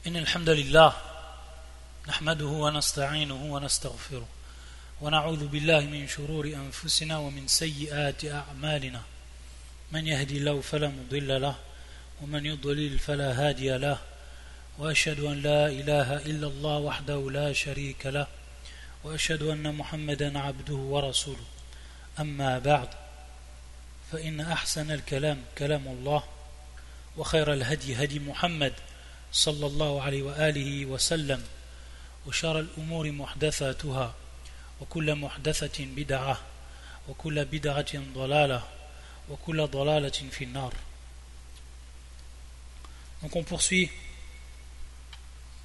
إن الحمد لله نحمده ونستعينه ونستغفره ونعوذ بالله من شرور أنفسنا ومن سيئات أعمالنا من يهدي الله فلا مضل له ومن يضلل فلا هادي له وأشهد أن لا إله إلا الله وحده لا شريك له وأشهد أن محمدا عبده ورسوله أما بعد فإن أحسن الكلام كلام الله وخير الهدي هدي محمد صلى الله عليه وآله وسلم وشر الأمور محدثاتها وكل محدثة بدعة وكل بدعة ضلالة وكل ضلالة في النار. Donc on poursuit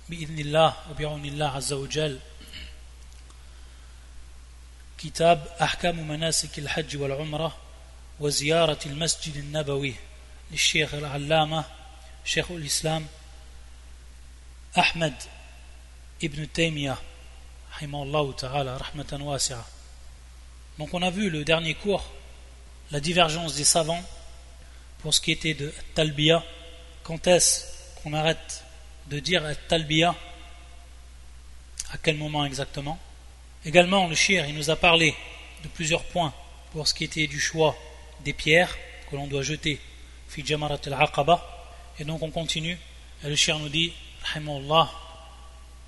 بإذن وبعون الله عز وجل كتاب أحكام مناسك الحج والعمرة وزيارة المسجد النبوي للشيخ العلامة شيخ الإسلام Ahmed ibn Taymiyyah rahimahullah ta'ala rahmatan wasi'a. Donc on a vu le dernier cours la divergence des savants pour ce qui était de Talbiya. Quand est-ce qu'on arrête de dire Talbiya, à quel moment exactement. Également le shir il nous a parlé de plusieurs points pour ce qui était du choix des pierres que l'on doit jeter fi jamarat al-aqaba. Et donc on continue et le shir nous dit رحمه الله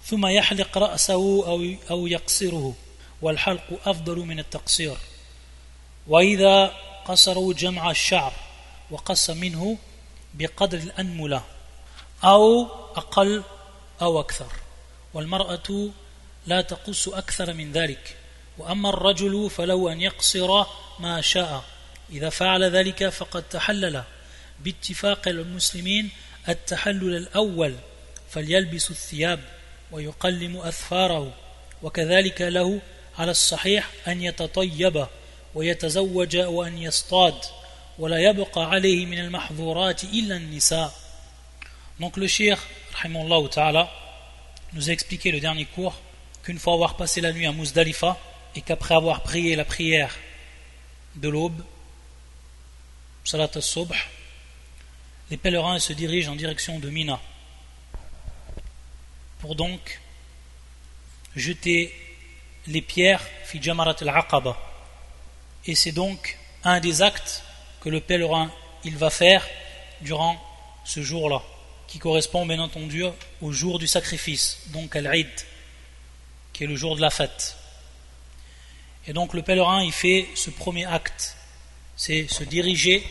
ثم يحلق رأسه أو يقصره والحلق أفضل من التقصير وإذا قصروا جمع الشعر وقص منه بقدر الأنملة أو أقل أو أكثر والمرأة لا تقص أكثر من ذلك وأما الرجل فلو أن يقصر ما شاء إذا فعل ذلك فقد تحلل باتفاق المسلمين التحلل الأول فليلبس الثياب ويقلم أثفاره وكذلك له على الصحيح أن يتطيب ويتزوج وأن يصطاد ولا يبقى عليه من المحظورات إلا النساء. Donc le cheikh rahimahullah ta'ala nous a expliqué le dernier cours qu'une fois avoir passé la nuit à Muzdalifa et qu'après avoir prié la prière de l'aube, salat al-subh, les pèlerins se dirigent en direction de Mina pour donc jeter les pierres fi jamarat al-aqaba. Et c'est donc un des actes que le pèlerin il va faire durant ce jour-là, qui correspond bien entendu au jour du sacrifice, donc al-Eid, qui est le jour de la fête. Et donc le pèlerin il fait ce premier acte, c'est se diriger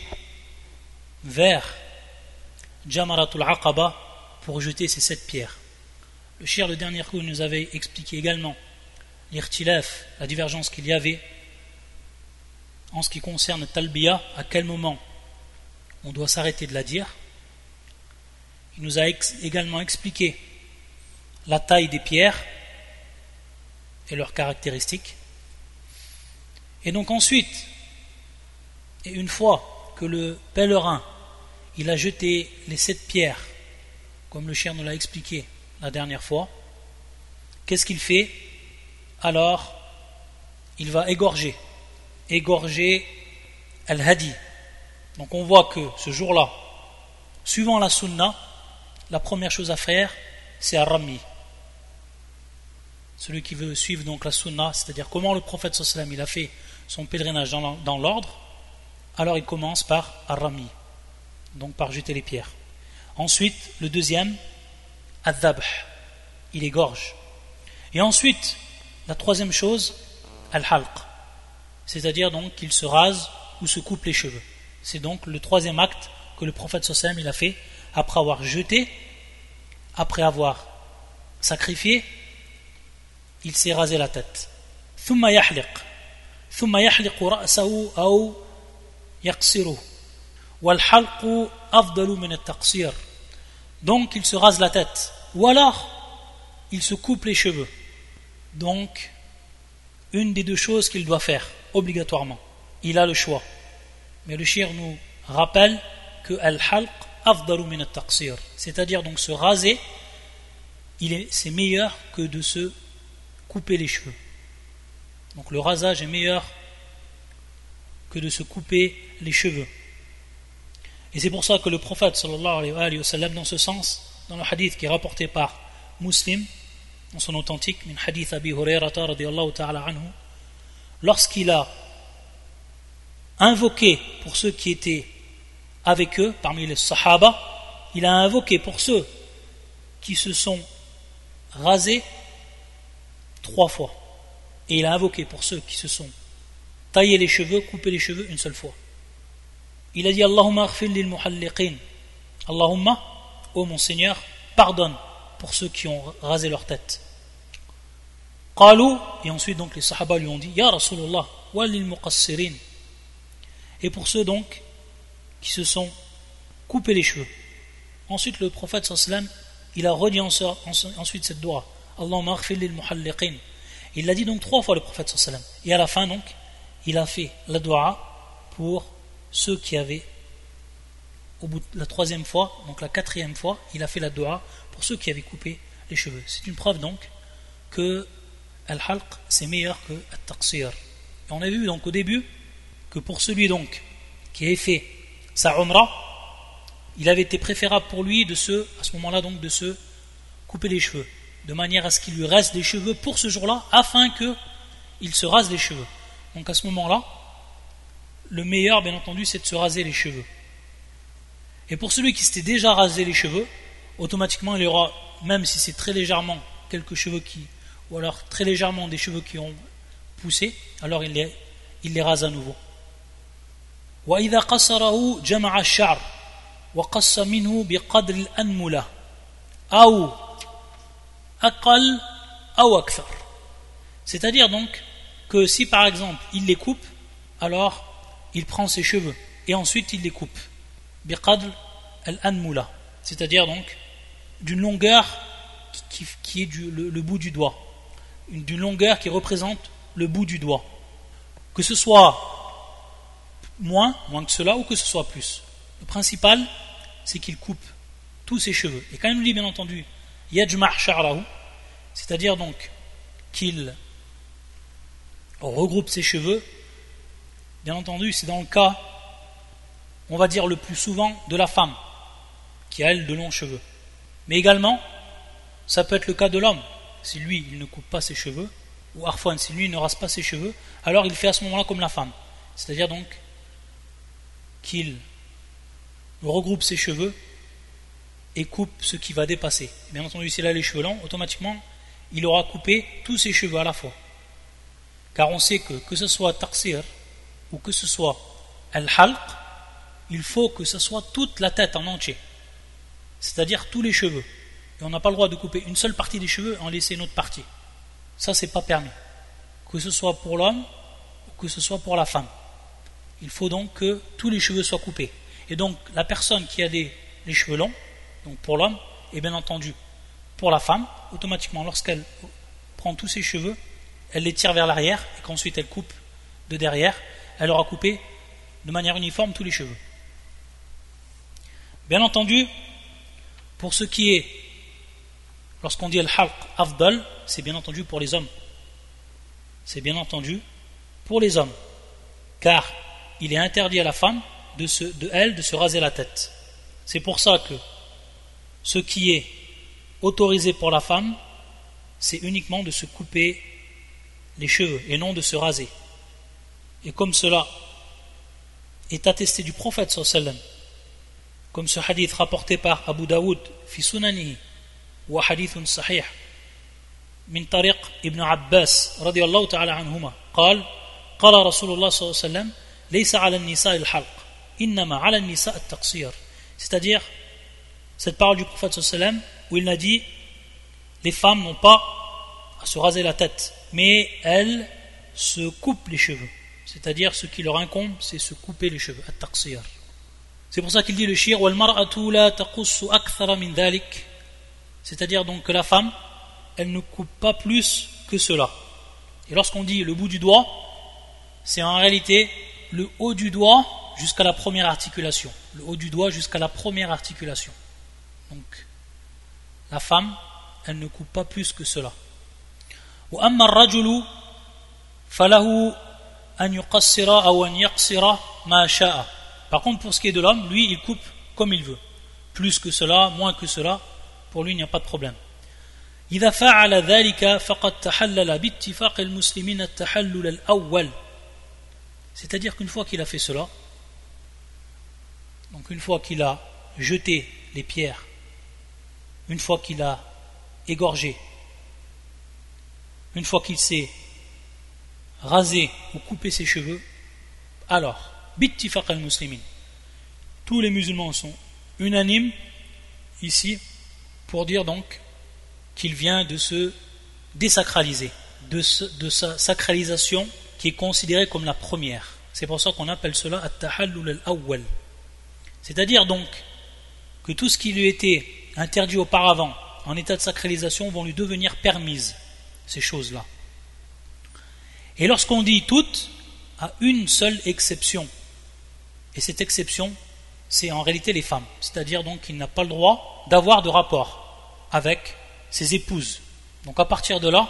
vers jamarat al-aqaba pour jeter ces 7 pierres. Le shir, le dernier coup, nous avait expliqué également l'irtilaf, la divergence qu'il y avait en ce qui concerne Talbiya, à quel moment on doit s'arrêter de la dire. Il nous a également expliqué la taille des pierres et leurs caractéristiques. Et donc ensuite, et une fois que le pèlerin il a jeté les 7 pierres, comme le shir nous l'a expliqué la dernière fois, qu'est-ce qu'il fait? Alors il va égorger al-hadi. Donc on voit que ce jour-là, suivant la sunna, la première chose à faire c'est ar-rami. Celui qui veut suivre donc la sunna, c'est-à-dire comment le prophète sallallahu alayhi wa sallam il a fait son pèlerinage dans l'ordre, alors il commence par ar-rami, donc par jeter les pierres. Ensuite le deuxième al-dhabh, il égorge. Et ensuite, la troisième chose, al-halq, c'est-à-dire donc qu'il se rase ou se coupe les cheveux. C'est donc le troisième acte que le prophète sallallahu alayhi wa sallam il a fait après avoir jeté, après avoir sacrifié, il s'est rasé la tête. ثم يحلق رأسه أو يقصره والحلق أفضل من التقصير. Donc il se rase la tête ou alors il se coupe les cheveux. Donc une des deux choses qu'il doit faire obligatoirement, il a le choix. Mais le shir nous rappelle que al-halq afdalu min at-taqsir, c'est-à-dire donc se raser c'est meilleur que de se couper les cheveux. Donc le rasage est meilleur que de se couper les cheveux. Et c'est pour ça que le prophète sallallahu alayhi wa sallam, dans ce sens, dans le hadith qui est rapporté par Muslim, dans son authentique, min hadith Abi Hurayrata radiyallahu ta'ala anhu, lorsqu'il a invoqué pour ceux qui étaient avec eux, parmi les Sahaba, il a invoqué pour ceux qui se sont rasés 3 fois. Et il a invoqué pour ceux qui se sont taillés les cheveux, coupés les cheveux une seule fois. Il a dit Allahumma aghfir lil muhalliqin. Allahumma, ô mon Seigneur, pardonne pour ceux qui ont rasé leur tête. Qalu, et ensuite donc les Sahaba lui ont dit Ya Rasulullah, wa lil muqassirin. Et pour ceux donc qui se sont coupés les cheveux. Ensuite le prophète sallallahu alayhi wa sallam, il a redit ensuite cette dua Allahumma aghfir lil muhalliqin. Il l'a dit donc 3 fois le prophète sallallahu alayhi wa sallam. Et à la fin donc, il a fait la dua pour ceux qui avaient, au bout de la 3e fois, donc la 4e fois, il a fait la dua pour ceux qui avaient coupé les cheveux. C'est une preuve donc que al-halq c'est meilleur que al-taqsir. Et on a vu donc au début que pour celui donc qui avait fait sa umrah, il avait été préférable pour lui à ce moment-là donc de se couper les cheveux, de manière à ce qu'il lui reste des cheveux pour ce jour-là, afin qu'il se rase les cheveux. Donc à ce moment-là, le meilleur bien entendu c'est de se raser les cheveux. Et pour celui qui s'était déjà rasé les cheveux, automatiquement il y aura, même si c'est très légèrement quelques cheveux ou alors très légèrement des cheveux qui ont poussé, alors il les rase à nouveau. وَإِذَا قَصَرَهُ جَمَعَ الشَّعْرِ وَقَصَّ مِنْهُ بِقَدْرِ الْأَنْمُلَةِ أَوْ أَقَلْ أَوْ أَكْثَرِ. C'est-à-dire donc que si par exemple il les coupe, alors il prend ses cheveux et ensuite il les coupe. Biqadr al-anmula, c'est-à-dire donc d'une longueur qui est le bout du doigt, d'une longueur qui représente le bout du doigt, que ce soit moins que cela ou que ce soit plus. Le principal c'est qu'il coupe tous ses cheveux. Et quand il nous dit bien entendu yajma' sha'rahu, c'est-à-dire donc qu'il regroupe ses cheveux, bien entendu c'est dans le cas, on va dire le plus souvent, de la femme qui a elle de longs cheveux. Mais également ça peut être le cas de l'homme. Si lui il ne coupe pas ses cheveux, ou arfan, si lui il ne rase pas ses cheveux, alors il fait à ce moment-là comme la femme, c'est-à-dire donc qu'il regroupe ses cheveux et coupe ce qui va dépasser. Bien entendu s'il a les cheveux longs, automatiquement il aura coupé tous ses cheveux à la fois, car on sait que ce soit taqsir ou que ce soit al-halq, il faut que ce soit toute la tête en entier, c'est-à-dire tous les cheveux, et on n'a pas le droit de couper une seule partie des cheveux et en laisser une autre partie. Ça c'est pas permis, que ce soit pour l'homme ou que ce soit pour la femme. Il faut donc que tous les cheveux soient coupés. Et donc la personne qui a les cheveux longs, donc pour l'homme, et bien entendu pour la femme, automatiquement lorsqu'elle prend tous ses cheveux, elle les tire vers l'arrière et qu'ensuite elle coupe de derrière, elle aura coupé de manière uniforme tous les cheveux. Bien entendu, pour ce qui est, lorsqu'on dit al-halq afdal, c'est bien entendu pour les hommes. C'est bien entendu pour les hommes, car il est interdit à la femme de se raser la tête. C'est pour ça que ce qui est autorisé pour la femme, c'est uniquement de se couper les cheveux et non de se raser. Et comme cela est attesté du prophète sallallahu alayhi wa sallam, comme ce hadith rapporté par Abu Daoud fi sunanihi wa hadithun sahih min tariq ibn Abbas radiyallahu ta'ala anhuma قال رسول الله صلى الله عليه وسلم ليس على النساء الحلق إنما على النساء التقصير. C'est-à-dire cette parole du prophète sallallahu alayhi wa sallam où il a dit les femmes n'ont pas à se raser la tête, mais elles se coupent les cheveux, c'est-à-dire ce qui leur incombe c'est se couper les cheveux, at-taqsir. C'est pour ça qu'il dit le shir wal mar'atu la taqussu akthara min dhalik, c'est-à-dire donc que la femme elle ne coupe pas plus que cela. Et lorsqu'on dit le bout du doigt, c'est en réalité le haut du doigt jusqu'à la première articulation, le haut du doigt jusqu'à la première articulation. Donc la femme elle ne coupe pas plus que cela. Wa amma ar-rajulu falahu an yuqassira aw an yaqsira ma sha'a. Par contre pour ce qui est de l'homme, lui il coupe comme il veut, plus que cela, moins que cela, pour lui il n'y a pas de problème. إذا فعل ذلك فقد تحلل باتفاق المسلمين التحلل الأول. C'est-à-dire qu'une fois qu'il a fait cela, donc une fois qu'il a jeté les pierres, une fois qu'il a égorgé, une fois qu'il s'est rasé ou coupé ses cheveux, alors, bittifaq al-muslimin, tous les musulmans sont unanimes ici pour dire donc qu'il vient de se désacraliser, de sa sacralisation qui est considérée comme la première. C'est pour ça qu'on appelle cela at-tahallul al-awwal. C'est-à-dire donc que tout ce qui lui était interdit auparavant en état de sacralisation vont lui devenir permises, ces choses-là. Et lorsqu'on dit toutes, à une seule exception, et cette exception c'est en réalité les femmes, c'est-à-dire donc qu'il n'a pas le droit d'avoir de rapport avec ses épouses. Donc à partir de là,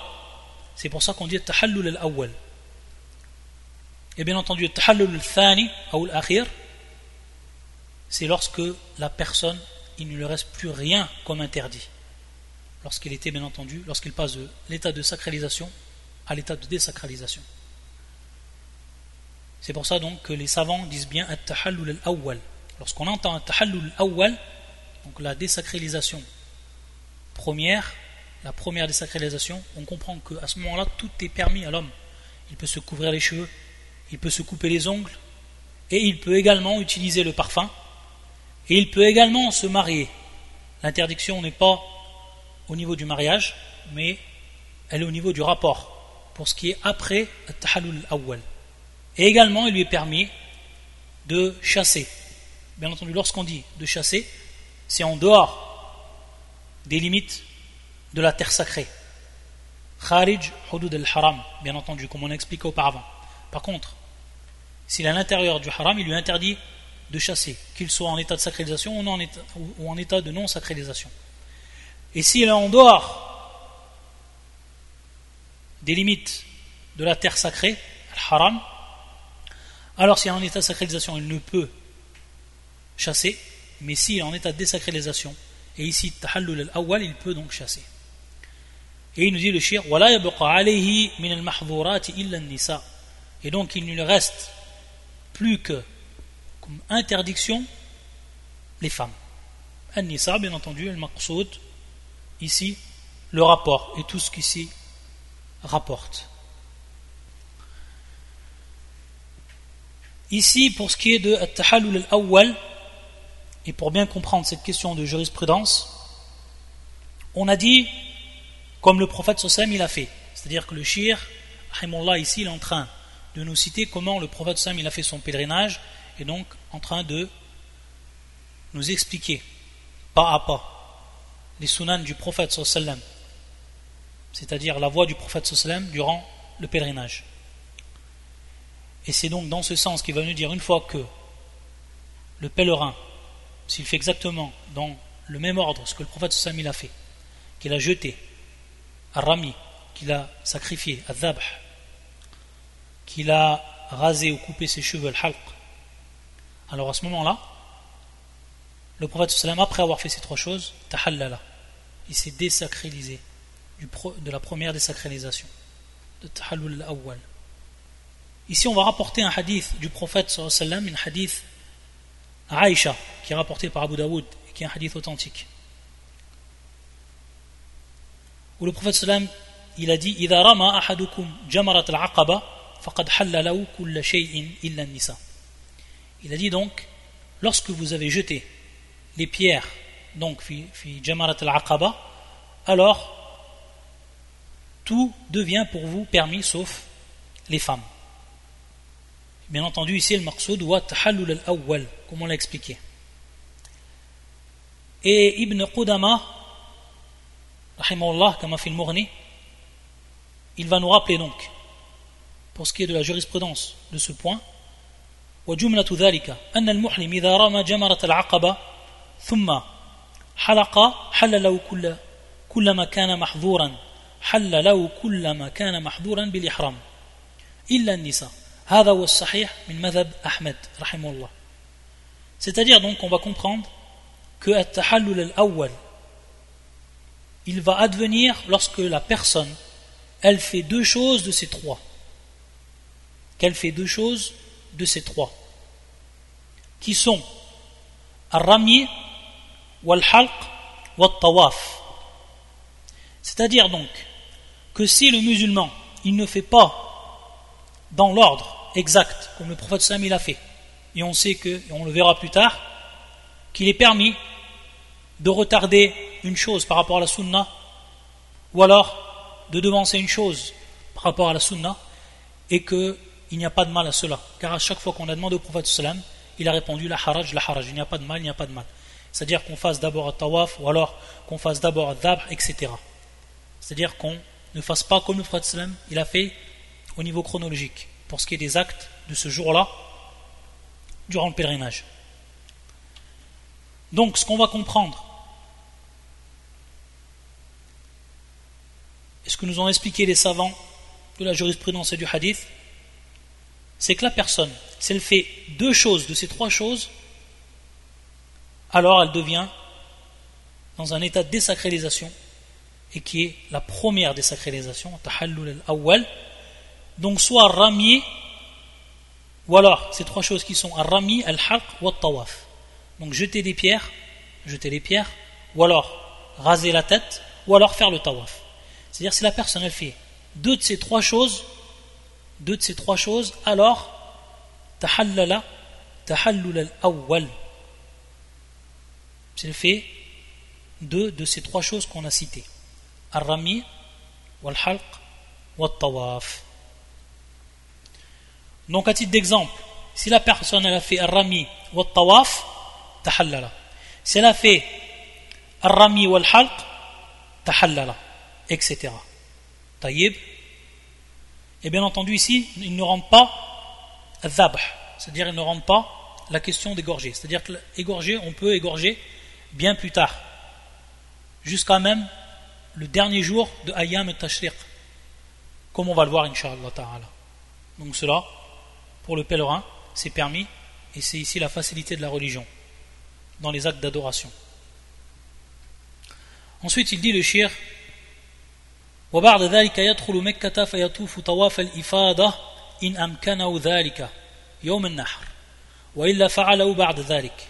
c'est pour ça qu'on dit tahallul al-awwal. Et bien entendu tahallul al-thani ou al-akhir, c'est lorsque la personne, il ne lui reste plus rien comme interdit, lorsqu'il était bien entendu, lorsqu'il passe de l'état de sacralisation à l'état de désacralisation. C'est pour ça donc que les savants disent bien at-tahallul al-awwal. Lorsqu'on entend at-tahallul al-awwal, donc la désacralisation première, la première désacralisation, on comprend qu'à ce moment-là, tout est permis à l'homme. Il peut se couvrir les cheveux, il peut se couper les ongles, et il peut également utiliser le parfum, et il peut également se marier. L'interdiction n'est pas au niveau du mariage, mais elle est au niveau du rapport, pour ce qui est après at-tahallul al-awwal. Et également, il lui est permis de chasser. Bien entendu, lorsqu'on dit de chasser, c'est en dehors des limites de la terre sacrée. Kharij hudud al-haram, bien entendu, comme on a expliqué auparavant. Par contre, s'il est à l'intérieur du haram, il lui interdit de chasser, qu'il soit en état de sacralisation ou en état de non-sacralisation. Et s'il est en dehors des limites de la terre sacrée, al-haram, alors s'il est en état de sacralisation, il ne peut chasser, mais s'il est en état de désacralisation, et ici, tahallul al-awwal, il peut donc chasser. Et il nous dit le shir, وَلَا يَبْقَ عَلَيْهِ مِنَ الْمَحْظُورَاتِ إِلَّا النِّسَاءِ. Et donc il ne lui reste plus que comme interdiction les femmes. An-nisa, bien entendu, al-maqsoud, ici, le rapport et tout ce qui s'y rapporte. Ici, pour ce qui est de at-tahallul al-awwal, et pour bien comprendre cette question de jurisprudence, on a dit, comme le prophète sallam il a fait, c'est-à-dire que le shir, rahimullah, ici, il est en train de nous citer comment le prophète sallam il a fait son pèlerinage, et donc en train de nous expliquer pas à pas les sunan du prophète sallam, c'est-à-dire la voie du prophète sallam durant le pèlerinage. Et c'est donc dans ce sens qu'il va nous dire, une fois que le pèlerin, s'il fait exactement dans le même ordre ce que le prophète sallam il a fait, qu'il a jeté, ar-rami, qu'il a sacrifié, al-dhabh, qu'il a rasé ou coupé ses cheveux, al-halq, alors à ce moment-là, le prophète sallam, après avoir fait ces trois choses, tahallala, il s'est désacralisé de la première désacralisation, de tahallul al-awwal. Ici, on va rapporter un hadith du prophète sallallahu alayhi wa sallam, un hadith à Aïcha, qui est rapporté par Abu Daoud, et qui est un hadith authentique. Où le prophète sallallahu alayhi wa sallam, il a dit إِذَا رَمَى أَحَدُكُمْ جَمَرَةَ الْعَقَبَةِ فَقَدْ حَلَّ لَهُ كُلَّ شَيْءٍ إِلَّا النِّسَاءِ. Il a dit donc, lorsque vous avez jeté les pierres, donc fi jamarat al-aqaba, alors tout devient pour vous permis sauf les femmes. Bien entendu, ici le maqsoud wa tahallul al-awwal, comme on l'a expliqué. Et Ibn Qudama, rahimahullah, kama fi al-Mughni, il va nous rappeler donc, pour ce qui est de la jurisprudence de ce point, وجملة ذلك أن المحرم إذا رمى جمرة العقبة ثم حلق حل له كل ما كان محظورا حل له كل ما كان محظورا بالإحرام إلا النساء هذا هو الصحيح من مذهب أحمد رحمه الله. C'est-à-dire donc on va comprendre que التحلل الأول il va advenir lorsque la personne, elle fait deux choses de ces trois. Qu'elle fait deux choses de ces trois. Qui sont Ar-Rami, Wal-Halq, Wal-Tawaf. C'est-à-dire donc que si le musulman, il ne fait pas dans l'ordre exact, comme le prophète sallam il a fait, et on sait que, et on le verra plus tard, qu'il est permis de retarder une chose par rapport à la sunna, ou alors de devancer une chose par rapport à la sunna, et qu'il n'y a pas de mal à cela. Car à chaque fois qu'on a demandé au prophète sallam, il a répondu la haraj, il n'y a pas de mal, il n'y a pas de mal. C'est-à-dire qu'on fasse d'abord un tawaf, ou alors qu'on fasse d'abord un dhabh, etc. C'est-à-dire qu'on ne fasse pas comme le prophète sallam il a fait au niveau chronologique, pour ce qui est des actes de ce jour-là, durant le pèlerinage. Donc, ce qu'on va comprendre, et ce que nous ont expliqué les savants de la jurisprudence et du hadith, c'est que la personne, si elle fait deux choses de ces trois choses, alors elle devient dans un état de désacralisation, et qui est la première désacralisation, tahallul al-awwal. Donc soit rami, ou alors ces trois choses qui sont ar-rami, al-halq ou al-tawaf. Donc jeter les pierres, ou alors raser la tête, ou alors faire le tawaf. C'est-à-dire si la personne elle fait deux de ces trois choses, alors tahallala, tahallul al-awwal. Si elle fait deux de ces trois choses qu'on a citées. Ar-Rami, Wal-Halq, Wal-Tawaf. Donc à titre d'exemple, si la personne elle a fait Ar-Rami, Wal-Tawaf, Tahallala. Si elle a fait Ar-Rami, Wal-Halq, Tahallala, etc. Taïb. Et bien entendu ici, il ne rentre pas Al-Dhabh, c'est-à-dire il ne rentre pas la question d'égorger. C'est-à-dire que égorger, on peut égorger bien plus tard, jusqu'à même le dernier jour de Ayyam al-Tashriq, comme on va le voir Inch'Allah Ta'ala. Donc cela, pour le pèlerin, c'est permis, et c'est ici la facilité de la religion, dans les actes d'adoration. Ensuite il dit le shir, وبعد ذلك يدخل مكة فيطوف طواف الإفاضة إن أمكنه ذلك يوم النحر وإلا فعله بعد ذلك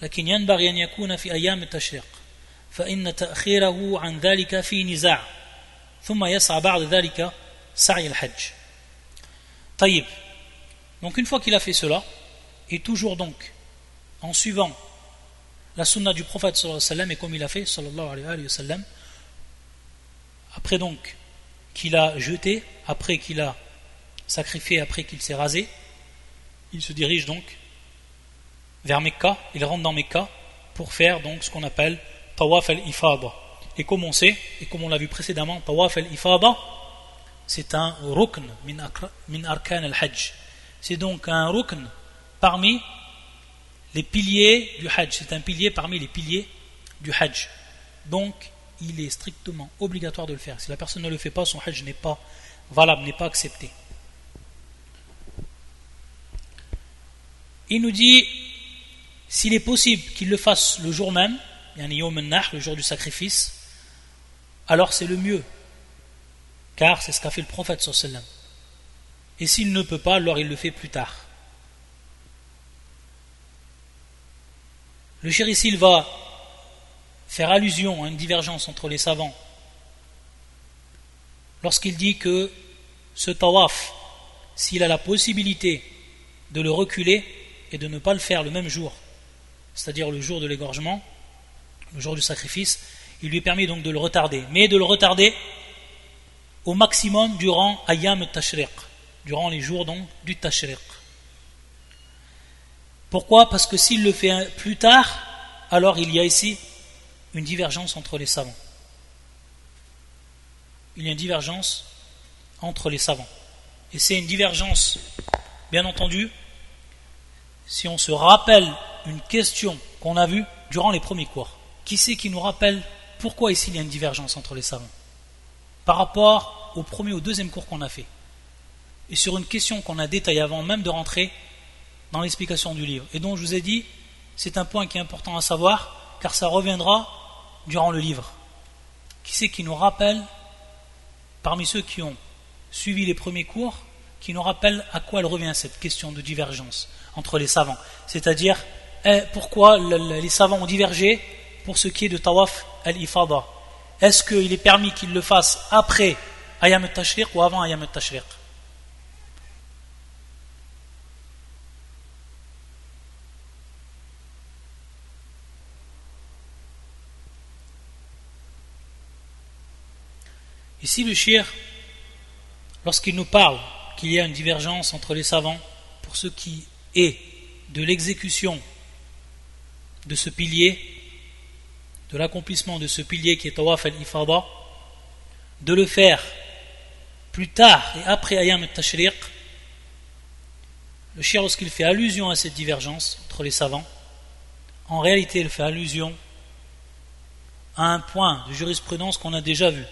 لكن ينبغي أن يكون في أيام التشريق فإن تأخيره عن ذلك في نزاع ثم يسعى بعد ذلك سعي الحج. طيب. Donc une fois qu'il a fait cela, et toujours donc en suivant la sunna du prophète sallallahu alayhi wa sallam, et comme il a fait sallallahu alayhi wa sallam, après donc qu'il a jeté, après qu'il a sacrifié, après qu'il s'est rasé, il se dirige donc vers Mecca, il rentre dans Mecca pour faire donc ce qu'on appelle Tawaf al-Ifada. Et comme on sait, et comme on l'a vu précédemment, Tawaf al-Ifada, c'est un rukn min arkan al-Hajj. C'est donc un rukn parmi les piliers du Hajj. C'est un pilier parmi les piliers du Hajj. Donc, il est strictement obligatoire de le faire. Si la personne ne le fait pas, son Hajj n'est pas valable, n'est pas accepté. Il nous dit, s'il est possible qu'il le fasse le jour même, yani Yawm al-Nahr, le jour du sacrifice, alors c'est le mieux, car c'est ce qu'a fait le prophète sallallahu alayhi wa sallam. Et s'il ne peut pas, alors il le fait plus tard. Le shir ici, il va faire allusion à une divergence entre les savants lorsqu'il dit que ce tawaf, s'il a la possibilité de le reculer et de ne pas le faire le même jour, c'est-à-dire le jour de l'égorgement, le jour du sacrifice, il lui permet donc de le retarder, mais de le retarder au maximum durant Ayyam al-Tashriq, durant les jours donc du Tashriq. Pourquoi ? Parce que s'il le fait plus tard, alors il y a ici une divergence entre les savants. Il y a une divergence entre les savants. Et c'est une divergence, bien entendu, si on se rappelle une question qu'on a vue durant les premiers cours. Qui c'est qui nous rappelle pourquoi ici il y a une divergence entre les savants par rapport au premier ou au deuxième cours qu'on a fait, et sur une question qu'on a détaillée avant même de rentrer dans l'explication du livre, et dont je vous ai dit c'est un point qui est important à savoir car ça reviendra durant le livre, Qui c'est qui nous rappelle, parmi ceux qui ont suivi les premiers cours, qui nous rappelle à quoi elle revient cette question de divergence entre les savants? C'est-à-dire, pourquoi les savants ont divergé pour ce qui est de Tawaf al-Ifada? Est-ce qu'il est permis qu'ils le fassent après Ayam al-Tashriq ou avant Ayam al-Tashriq? Ici, le shir, lorsqu'il nous parle qu'il y a une divergence entre les savants pour ce qui est de l'exécution de ce pilier, de l'accomplissement de ce pilier qui est Tawaf al-Ifada, de le faire plus tard et après Ayam al-Tashriq, le shir, lorsqu'il fait allusion à cette divergence entre les savants, en réalité il fait allusion à un point de jurisprudence qu'on a déjà vu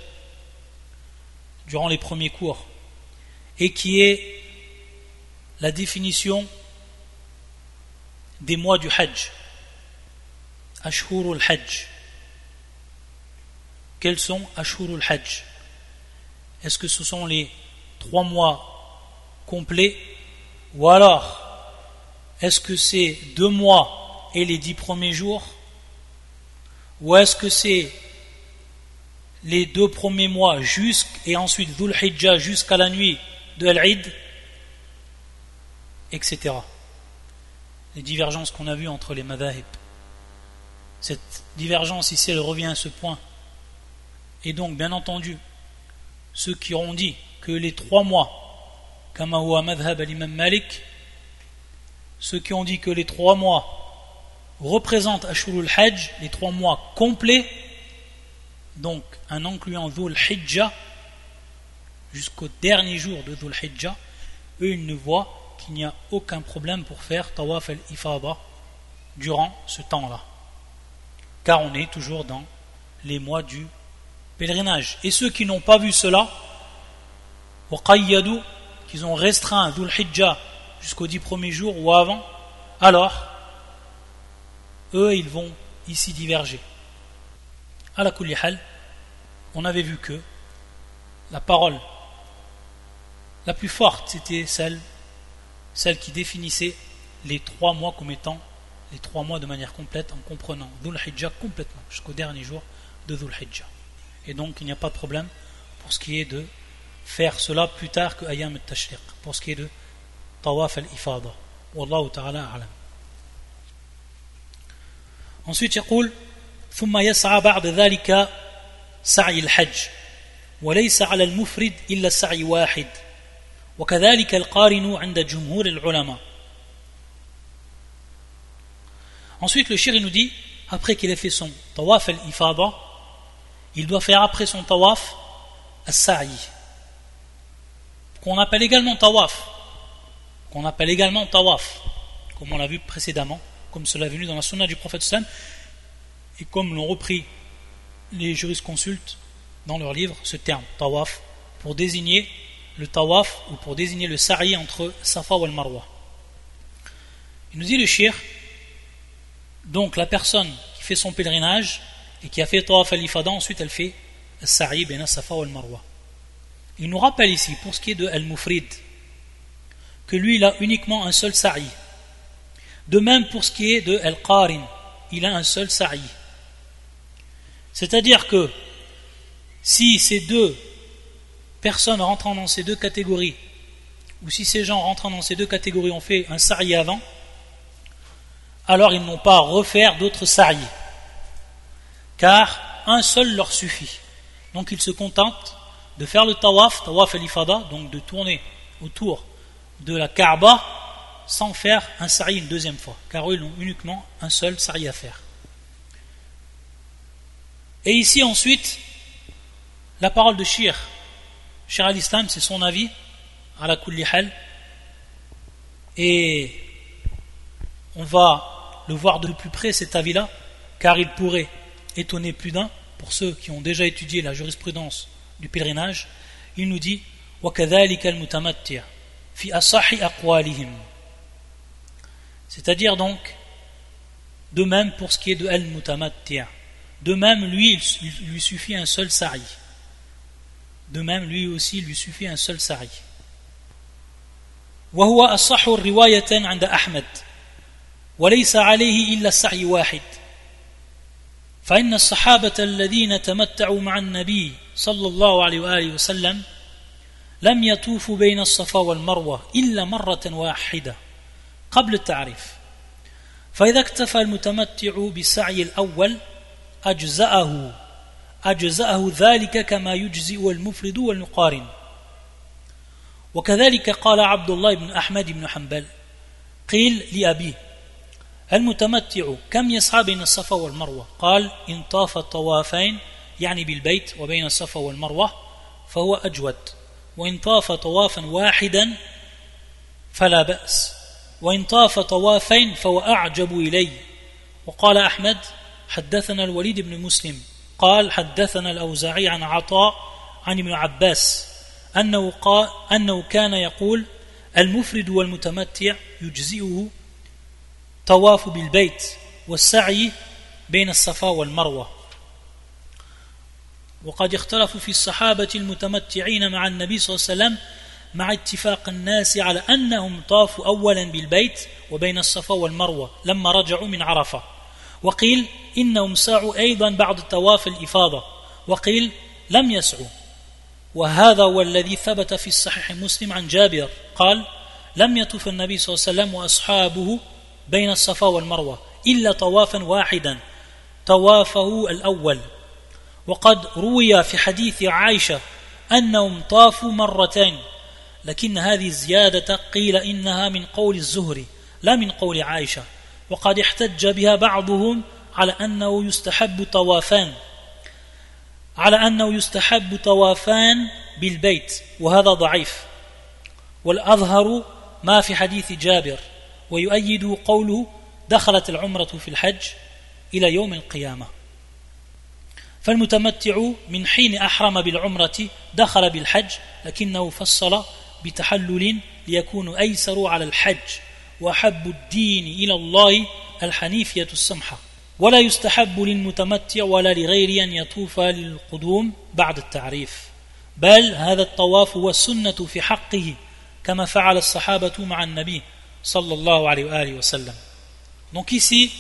durant les premiers cours, et qui est la définition des mois du Hajj, Ashhurul Hajj. Quels sont Ashhurul Hajj? Est-ce que ce sont les 3 mois complets, ou alors est-ce que c'est 2 mois et les 10 premiers jours, ou est-ce que c'est les 2 premiers mois et ensuite Dhul Hijjah jusqu'à la nuit de Al-Eid, etc. Les divergences qu'on a vues entre les madhahib. Cette divergence ici, elle revient à ce point. Et donc, bien entendu, ceux qui auront dit que les 3 mois, kama huwa madhhab al-imam Malik, ceux qui ont dit que les 3 mois représentent Ashurul Hajj, les 3 mois complets, donc en incluant Dhul Hijjah jusqu'au dernier jour de Dhul Hijjah, eux ils ne voient qu'il n'y a aucun problème pour faire Tawaf al-Ifada durant ce temps-là, car on est toujours dans les mois du pèlerinage. Et ceux qui n'ont pas vu cela, وقيدوا, qu'ils ont restreint Dhul Hijjah jusqu'aux 10 premiers jours ou avant, alors eux ils vont ici diverger. Ala kulli hal, on avait vu que la parole la plus forte c'était celle qui définissait les 3 mois comme étant les 3 mois de manière complète, en comprenant Dhul Hijjah complètement jusqu'au dernier jour de Dhul Hijjah. Et donc il n'y a pas de problème pour ce qui est de faire cela plus tard que Ayam al-Tashriq, pour ce qui est de Tawaf al-Ifada. Wallahu ta'ala a'lam. Ensuite يقول ثم يسعى بعد ذلك سعي الحج وليس على المفرد إلا سعي واحد وكذلك القارن عند جمهور العلماء. Ensuite le shir nous dit, après qu'il ait fait son tawaf al-ifada, il doit faire après son tawaf as-sa'i, qu'on appelle également tawaf, comme on l'a vu précédemment, comme cela est venu dans la sunna du prophète sallam, et comme l'ont repris les jurisconsultes dans leur livre, ce terme tawaf, pour désigner le tawaf ou pour désigner le sa'i entre Safa ou al-Marwa. Il nous dit le shir, donc la personne qui fait son pèlerinage et qui a fait tawaf al-ifada, ensuite elle fait as-sa'i baina Safa ou al-Marwa. Il nous rappelle ici, pour ce qui est de al-mufrid, que lui il a uniquement un seul sa'i. De même pour ce qui est de al-qarin, il a un seul sa'i. C'est-à-dire que si ces 2 personnes rentrant dans ces 2 catégories, ou si ces gens rentrant dans ces 2 catégories ont fait un sa'i avant, alors ils n'ont pas à refaire d'autres sa'i, car un seul leur suffit. Donc ils se contentent de faire le tawaf al-ifada, donc de tourner autour de la Kaaba sans faire un sa'i une deuxième fois, car eux ils ont uniquement un seul sa'i à faire. Et ici ensuite, la parole de Cheikh al-Islam, c'est son avis, ala kulli hal, et on va le voir de plus près cet avis-là, car il pourrait étonner plus d'un pour ceux qui ont déjà étudié la jurisprudence du pèlerinage. Il nous dit وَكَذَلِكَ الْمُتَمَتِّعُ فِي أَصَحِّ أَقْوَالِهِمْ, c'est-à-dire donc de même pour ce qui est de al-mutamatti', De même, lui, il lui suffit un seul sa'i. De même, lui aussi, il lui suffit un seul sa'i. وهو أصح رواية عند أحمد وليس عليه إلا السعي واحد فإن الصحابة الذين تمتعوا مع النبي صلى الله عليه وآله وسلم لم يطوفوا بين الصفا والمروة إلا مرة واحدة قبل التعريف فإذا اكتفى المتمتع بالسعي الأول أجزأه ذلك كما يجزئ المفرد والمقارن وكذلك قال عبد الله بن أحمد بن حنبل قيل لأبيه المتمتع كم يسعى بين الصفا والمروة قال إن طاف طوافين يعني بالبيت وبين الصفا والمروة فهو أجود وإن طاف طوافا واحدا فلا بأس وإن طاف طوافين فهو أعجب إلي وقال أحمد حدثنا الوليد بن مسلم قال حدثنا الأوزاعي عن عطاء عن ابن عباس أنه كان يقول المفرد والمتمتع يجزئه طواف بالبيت والسعي بين الصفا والمروة وقد اختلفوا في الصحابة المتمتعين مع النبي صلى الله عليه وسلم مع اتفاق الناس على أنهم طافوا أولا بالبيت وبين الصفا والمروة لما رجعوا من عرفة وقيل إنهم سعوا أيضا بعد طواف الإفاضة وقيل لم يسعوا وهذا هو الذي ثبت في الصحيح مسلم عن جابر قال لم يطوف النبي صلى الله عليه وسلم وأصحابه بين الصفا والمروة إلا طوافا واحدا طوافه الأول وقد روي في حديث عائشة أنهم طافوا مرتين لكن هذه الزيادة قيل إنها من قول الزهري لا من قول عائشة وقد احتج بها بعضهم على أنه يستحب طوافان بالبيت وهذا ضعيف والأظهر ما في حديث جابر ويؤيد قوله دخلت العمرة في الحج إلى يوم القيامة فالمتمتع من حين أحرم بالعمرة دخل بالحج لكنه فصل بتحلل ليكون أيسر على الحج وأحب الدين إلى الله الحنيفية السمحة ولا يستحب للمتمتع ولا لغيره أن يطوف للقدوم بعد التعريف بل هذا الطواف هو السنة في حقه كما فعل الصحابة مع النبي صلى الله عليه وآله وسلم. Donc ici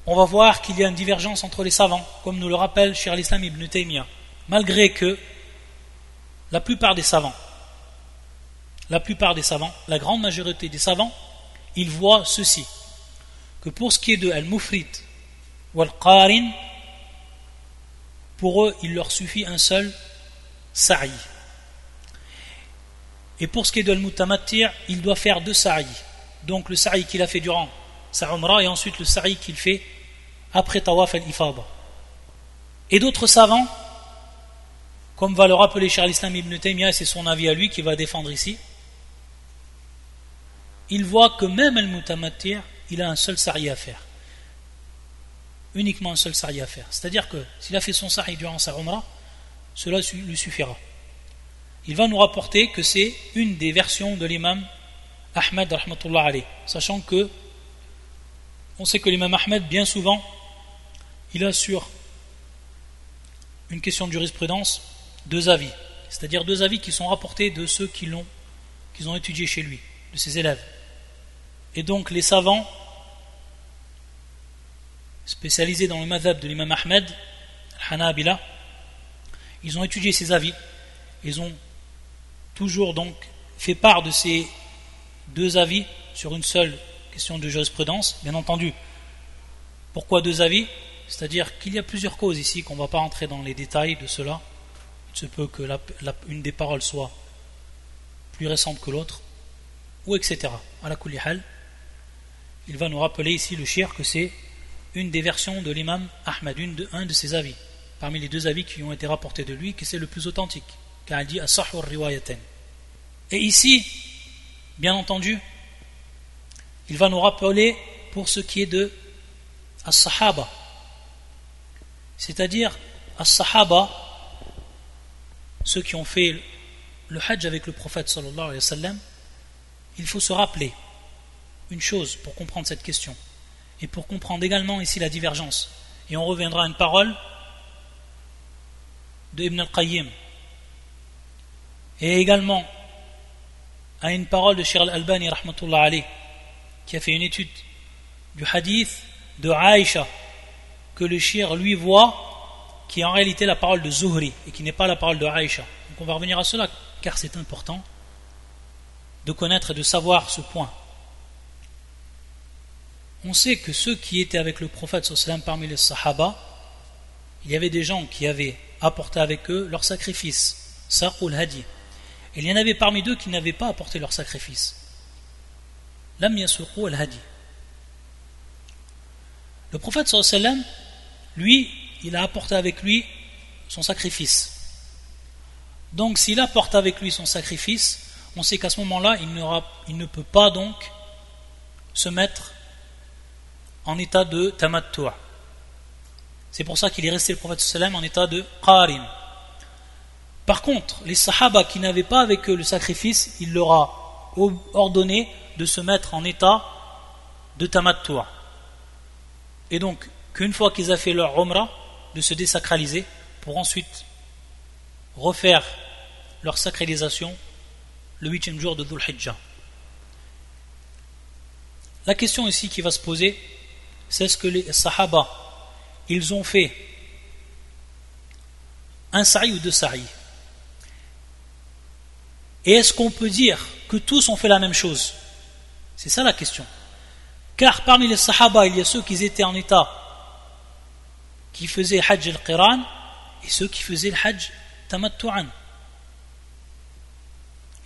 on va voir qu'il y a une divergence entre les savants comme nous le rappelle Cheikh al-Islam Ibn Taymiyyah malgré que la plupart des savants, la grande majorité des savants, ils voient ceci, que pour ce qui est de Al-Mufrid ou Al-Qarin, pour eux, il leur suffit un seul sa'i. Et pour ce qui est de Al-Mutamatti', il doit faire 2 sa'i. Donc le sa'i qu'il a fait durant sa umrah et ensuite le sa'i qu'il fait après Tawaf al-Ifada. Et d'autres savants, comme va le rappeler Cheikh al-Islam Ibn Taymiyyah, c'est son avis à lui qui va défendre ici, il voit que même Al-Mutamatti' il a un seul sa'i à faire, uniquement un seul sa'i à faire, c'est-à-dire que s'il a fait son sa'i durant sa umrah, cela lui suffira. Il va nous rapporter que c'est une des versions de l'imam Ahmed rahmatullah alayh, sachant que on sait que l'imam Ahmed bien souvent il a sur une question de jurisprudence 2 avis, c'est-à-dire 2 avis qui sont rapportés de ceux qu'ils ont étudié chez lui, de ses élèves. Et donc les savants spécialisés dans le madhab de l'imam Ahmed, al-Hanabila, ils ont étudié ces avis, ils ont toujours donc fait part de ces 2 avis sur une seule question de jurisprudence, bien entendu. Pourquoi 2 avis? C'est-à-dire qu'il y a plusieurs causes ici, qu'on ne va pas entrer dans les détails de cela. Il se peut que une des paroles soit plus récente que l'autre, ou etc. Ala kulli hal, il va nous rappeler ici le shir que c'est une des versions de l'imam Ahmed, un de ses avis, parmi les 2 avis qui ont été rapportés de lui, que c'est le plus authentique, car il dit as-sahhu riwayatain. Et ici, bien entendu, il va nous rappeler pour ce qui est de as-sahaba, c'est-à-dire as-sahaba, ceux qui ont fait le hajj avec le prophète sallallahu alayhi wa sallam. Il faut se rappeler une chose pour comprendre cette question. et pour comprendre également ici la divergence. Et on reviendra à une parole de Ibn al-Qayyim et également à une parole de Sheikh al-Albani rahmatullah alayh, qui a fait une étude du hadith de Aïcha que le Cheikh lui voit, qui est en réalité la parole de Zuhri et qui n'est pas la parole de Aïcha. Donc on va revenir à cela car c'est important de connaître et de savoir ce point. On sait que ceux qui étaient avec le prophète sallallahu alayhi wa sallam parmi les sahaba, il y avait des gens qui avaient apporté avec eux leur sacrifice, saqul hadi. Et il y en avait parmi eux qui n'avaient pas apporté leur sacrifice. Lam yasuqu al-hadi. Le prophète sallallahu alayhi wa sallam, lui, il a apporté avec lui son sacrifice. Donc s'il apporte avec lui son sacrifice, on sait qu'à ce moment-là, il ne peut pas donc se mettre en état de tamattu'. C'est pour ça qu'il est resté le prophète sallallahu alayhi wa sallam en état de qarin. Par contre, les sahaba qui n'avaient pas avec eux le sacrifice, il leur a ordonné de se mettre en état de tamattu'. Et donc, qu'une fois qu'ils ont fait leur umrah, de se désacraliser pour ensuite refaire leur sacralisation le 8e jour de Dhul Hijjah. La question ici qui va se poser, c'est est-ce que les sahaba, ils ont fait un sa'i ou deux sa'i? Et est-ce qu'on peut dire que tous ont fait la même chose? C'est ça la question. Car parmi les sahaba, il y a ceux qui étaient en état qui faisaient hajj al-qiran et ceux qui faisaient le hajj tamattu'an.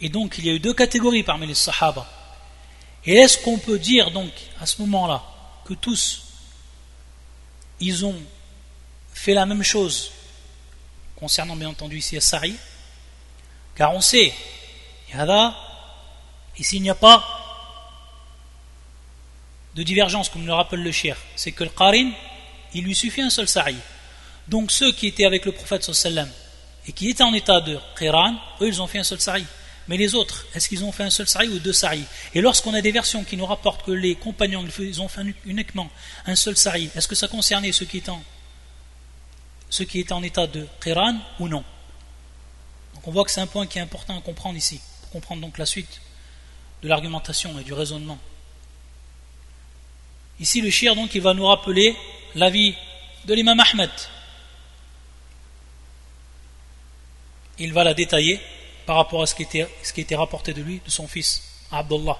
Et donc il y a eu deux catégories parmi les sahaba. Et est-ce qu'on peut dire donc à ce moment-là que tous ils ont fait la même chose concernant bien entendu ici à Sa'i? Car on sait, ici il n'y a pas de divergence comme le rappelle le Cheikh, c'est que le qarin, il lui suffit un seul sa'i. Donc ceux qui étaient avec le prophète sallallahu alayhi wa sallam et qui étaient en état de qiran, eux ils ont fait un seul sa'i. Mais les autres, est-ce qu'ils ont fait un seul sa'i ou deux sa'i? Et lorsqu'on a des versions qui nous rapportent que les compagnons ils ont fait uniquement un seul sa'i, est-ce que ça concernait ceux qui étaient en état de qiran ou non? Donc on voit que c'est un point qui est important à comprendre ici, pour comprendre donc la suite de l'argumentation et du raisonnement. Ici le shir donc il va nous rappeler l'avis de l'imam Ahmed. Il va la détailler par rapport à ce qui était rapporté de lui, de son fils Abdullah.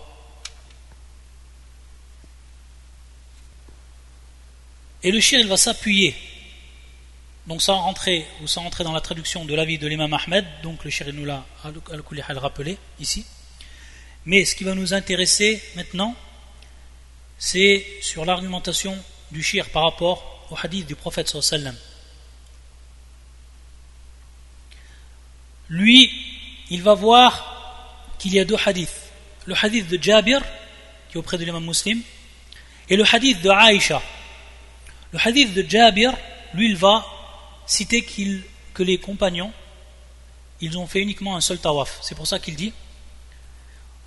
Et le shir il va s'appuyer, donc sans rentrer dans la traduction de l'avis de l'imam Ahmed, donc le shir il nous l'a rappelé ici. Mais ce qui va nous intéresser maintenant, c'est sur l'argumentation du shir par rapport au hadith du prophète sallallahu alayhi wa sallam. Lui, il va voir qu'il y a deux hadiths. Le hadith de Jabir, qui est auprès de l'imam Muslim, et le hadith de Aïcha. Le hadith de Jabir, lui, il va citer que les compagnons, ils ont fait uniquement un seul tawaf. C'est pour ça qu'il dit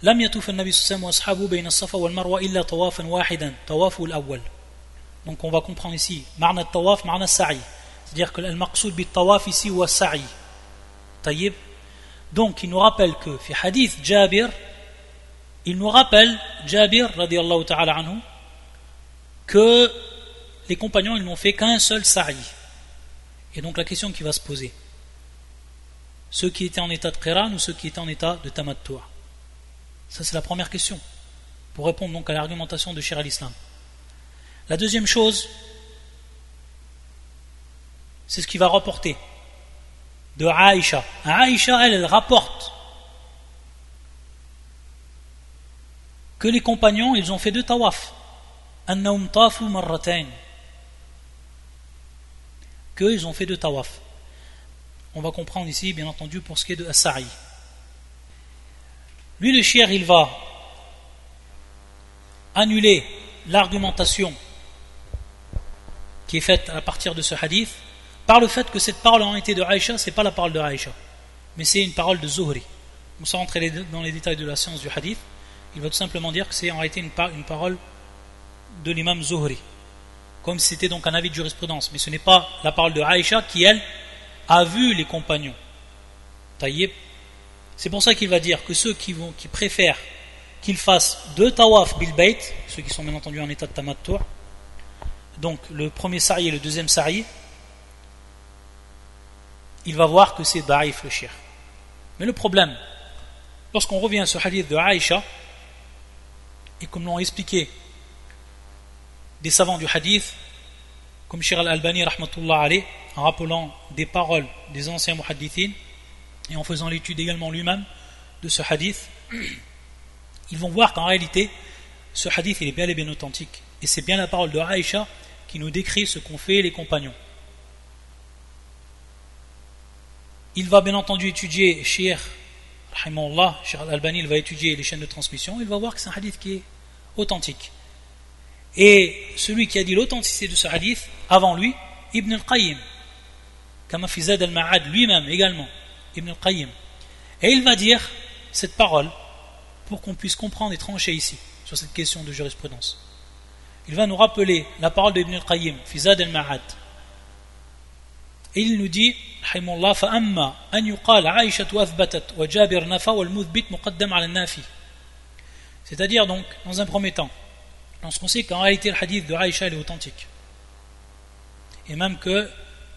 لم يطوف النبي صلى الله عليه وسلم وأصحابه بين الصفا والمروة إلا طوافا واحدا طوافه الأول. Donc on va comprendre ici معنى الطواف معنى السعي, c'est-à-dire que le maqsoud bit tawaf ici ou as-sa'i. طيب. Donc il nous rappelle que في hadith Jabir, il nous rappelle Jabir radiyallahu ta'ala anhu que les compagnons ils n'ont fait qu'un seul sa'i. Et donc la question qui va se poser, ceux qui étaient en état de qiran ou ceux qui étaient en état de tamattu'? Ça c'est la première question, pour répondre donc à l'argumentation de Cheikh al-Islam. La deuxième chose, c'est ce qu'il va rapporter de Aïcha. Aïcha, elle rapporte que les compagnons, ils ont fait deux tawaf. Annahum tafu marratayn. Qu'ils ont fait deux tawaf. On va comprendre ici, bien entendu, pour ce qui est de as-sa'i. Lui, le shir, il va annuler l'argumentation qui est faite à partir de ce hadith par le fait que cette parole en été de Aïcha, c'est pas la parole de Aïcha, mais c'est une parole de Zuhri. Sans rentrer dans les détails de la science du hadith, il va tout simplement dire que c'est en réalité une parole de l'imam Zuhri, comme si c'était donc un avis de jurisprudence. Mais ce n'est pas la parole de Aïcha qui, elle, a vu les compagnons. Taïeb. C'est pour ça qu'il va dire que ceux qui préfèrent qu'ils fassent 2 tawaf bil bayt, ceux qui sont bien entendu en état de tamattu', donc le premier sa'i et le deuxième sa'i, il va voir que c'est da'if le shir. Mais le problème, lorsqu'on revient à ce hadith de Aïcha, et comme l'ont expliqué des savants du hadith, comme Shir al-Albani rahmatullah alayh, en rappelant des paroles des anciens muhaddithin, et en faisant l'étude également lui-même de ce hadith, ils vont voir qu'en réalité, ce hadith il est bel et bien authentique. Et c'est bien la parole de Aïcha qui nous décrit ce qu'ont fait les compagnons. Il va bien entendu étudier Shir al-Albani, il va étudier les chaînes de transmission, il va voir que c'est un hadith qui est authentique. Et celui qui a dit l'authenticité de ce hadith, avant lui, Ibn al-Qayyim, Kama fi Zad al-Ma'ad lui-même également, Ibn al-Qayyim. Et il va dire cette parole pour qu'on puisse comprendre et trancher ici, sur cette question de jurisprudence. Il va nous rappeler la parole d'Ibn al-Qayyim, fi Zad al-Ma'ad. Et il nous dit, rahimahullah, فَأَمَّا أَنْ يُقَالَ عَائِشَةُ أَثْبَتَتْ وَجَابِرْ نَفَى وَالْمُثْبِتْ مُقَدَّمْ عَلَى النَّافِي. C'est-à-dire donc, dans un premier temps, lorsqu'on sait qu'en réalité le hadith de Aïcha est authentique, et même que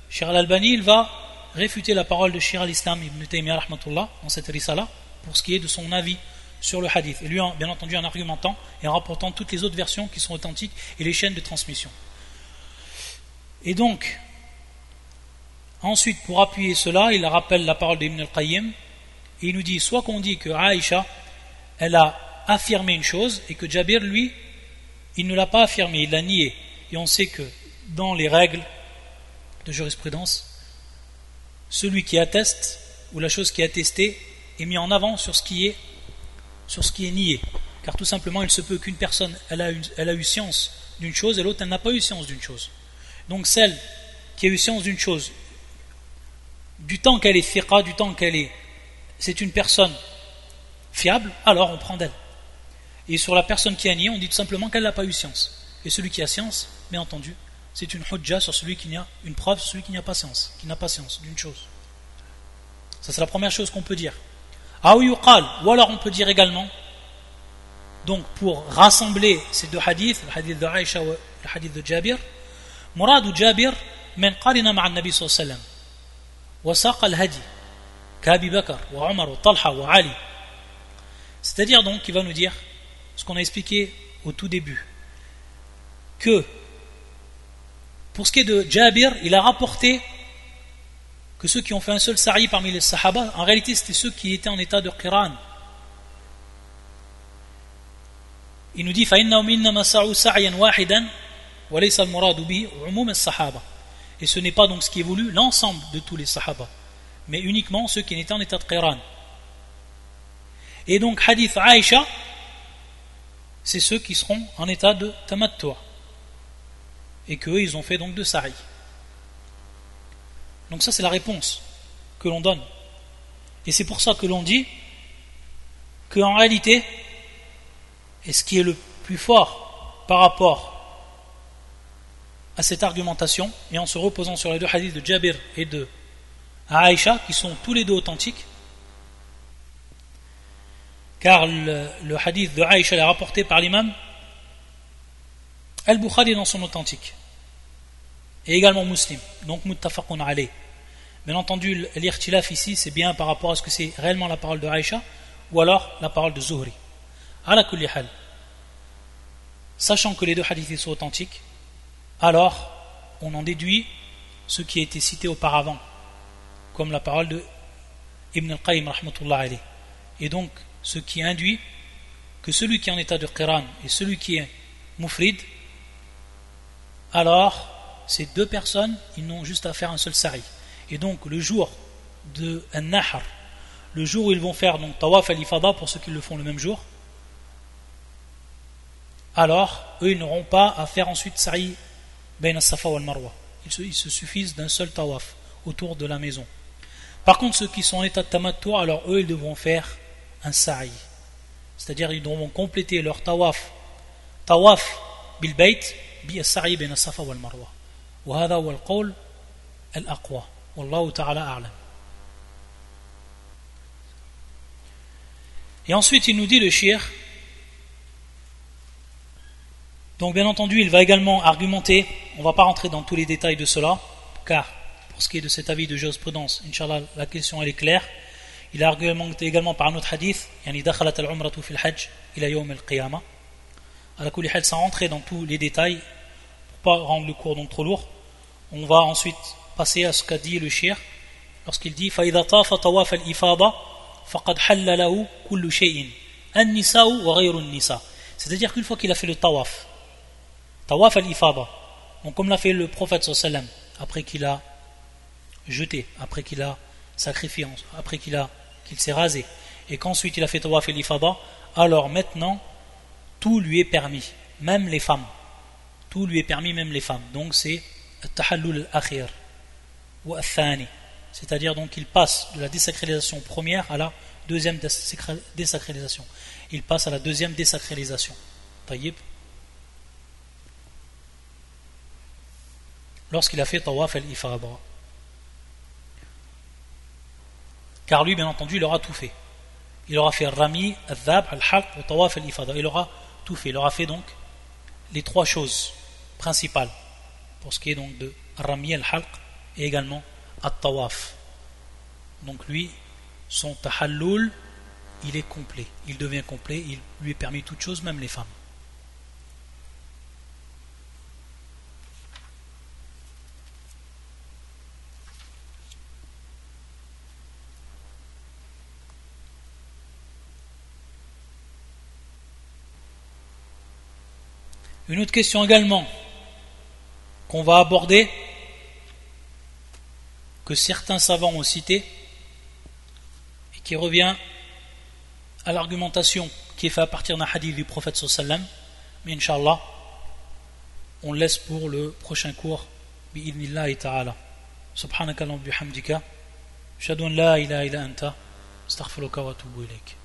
Shir al-Albani il va réfuter la parole de Shir al-Islam Ibn Taymiyyah rahmatullah dans cette risala pour ce qui est de son avis sur le hadith, et lui bien entendu en argumentant et en rapportant toutes les autres versions qui sont authentiques et les chaînes de transmission. Et donc ensuite, pour appuyer cela, il rappelle la parole d'Ibn al-Qayyim et il nous dit soit qu'on dit que Aïcha elle a affirmé une chose et que Jabir lui il ne l'a pas affirmé, il l'a nié. Et on sait que dans les règles de jurisprudence, celui qui atteste ou la chose qui est attestée est mis en avant sur ce qui est nié. Car tout simplement il se peut qu'une personne elle a eu science d'une chose et l'autre elle n'a pas eu science d'une chose. Donc celle qui a eu science d'une chose, du temps qu'elle est fiqa, du temps c'est une personne fiable, alors on prend d'elle. Et sur la personne qui a nié, on dit tout simplement qu'elle n'a pas eu science. Et celui qui a science, bien entendu, c'est une hujja sur celui qui n'a une preuve sur celui qui n'a pas science, d'une chose. Ça c'est la première chose qu'on peut dire. Ou yuqal, ou alors on peut dire également, donc pour rassembler ces deux hadiths, le hadith de Aïcha et le hadith de Jabir, Murad ou Jabir, men qarina ma'a al-Nabi sallallahu alayhi wa sallam, wa saqa al-hadi, k'Abi Bakr, wa Umar, wa Talha, wa Ali. C'est-à-dire donc, il va nous dire ce qu'on a expliqué au tout début, que pour ce qui est de Jabir, il a rapporté que ceux qui ont fait un seul sa'i parmi les sahaba, en réalité c'était ceux qui étaient en état de qiran. Il nous dit فَإِنَّهُمْ إِنَّمَا سَعُوا سَعْيًا وَاحِدًا وَلَيْسَ الْمُرَادُ بِهِ عُمُومَ الصَّحَابَةِ. Et ce n'est pas donc ce qui est voulu l'ensemble de tous les sahaba, mais uniquement ceux qui étaient en état de qiran. Et donc hadith Aïcha, c'est ceux qui seront en état de tamattu', et qu'eux ils ont fait donc 2 sa'i. Donc ça c'est la réponse que l'on donne, et c'est pour ça que l'on dit qu'en réalité, et ce qui est le plus fort par rapport à cette argumentation, et en se reposant sur les 2 hadiths de Jabir et de Aïcha qui sont tous les 2 authentiques, car le hadith de Aïcha est rapporté par l'imam Al-Bukhari dans son authentique, et également Muslim, donc muttafaqun alayh. Bien entendu, l'irtilaf ici c'est bien par rapport à ce que c'est réellement la parole de Aïcha ou alors la parole de Zuhri. Ala kulli hal, sachant que les 2 hadiths sont authentiques, alors on en déduit ce qui a été cité auparavant, comme la parole de Ibn al-Qayyim rahmatullah alayh. Et donc ce qui induit que celui qui est en état de qiran et celui qui est mufrid, alors ces 2 personnes ils n'ont juste à faire un seul sa'i. Et donc le jour de An-Nahr, le jour où ils vont faire donc tawaf al-ifada pour ceux qui le font le même jour, alors eux ils n'auront pas à faire ensuite sa'i bayn as-Safa wal Marwa. Ils se suffisent d'un seul tawaf autour de la maison. Par contre ceux qui sont en état de tamattu', alors eux ils devront faire un sa'i, c'est-à-dire ils devront compléter leur tawaf بالبيت بالسعي بين الصفا والمروة وهذا هو القول الأقوى والله تعالى أعلم. Et ensuite il nous dit le cheikh, donc bien entendu il va également argumenter, on ne va pas rentrer dans tous les détails de cela car pour ce qui est de cet avis de jurisprudence, Inch'Allah la question elle est claire. Il a argumenté également par un autre hadith, يعني دخلت العمرة في الحج إلى يوم القيامة. على كل حال sans rentrer dans tous les détails pour pas rendre le cours donc trop lourd, on va ensuite passer à ce qu'a dit le cheikh lorsqu'il dit فإذا طاف طواف الإفاضة فقد حل له كل شيء النساء وغير النساء. C'est-à-dire qu'une fois qu'il a fait le tawaf al-ifada, donc comme l'a fait le prophète sallallahu alayhi wa sallam après qu'il a jeté, après qu'il a sacrifié, après qu'il s'est rasé et qu'ensuite il a fait tawaf al-ifada, alors maintenant tout lui est permis, même les femmes. Tout lui est permis, même les femmes. Donc c'est at-tahallul al-akhir ou al-thani. C'est-à-dire donc il passe de la désacralisation première à la deuxième désacralisation. Il passe à la deuxième désacralisation. Taïb. Lorsqu'il a fait tawaf al-ifada. Car lui, bien entendu, il aura tout fait. Il aura fait rami, al-dhab, al-halq, ou tawaf al-ifada. Il aura tout fait. Il aura fait donc les trois choses principales pour ce qui est donc de rami, al-halq et également at-tawaf. Donc lui, son tahallul, il est complet. Il devient complet. Il lui est permis toutes choses, même les femmes. Une autre question également qu'on va aborder, que certains savants ont cité, et qui revient à l'argumentation qui est faite à partir d'un hadith du prophète sallallahu alayhi wa sallam, mais Inch'Allah, on le laisse pour le prochain cours, bi'idhnillahi ta'ala. Subhanaka Allahumma bihamdika, ashhadu an la ilaha illa anta, astaghfiruka wa atubu ilayk.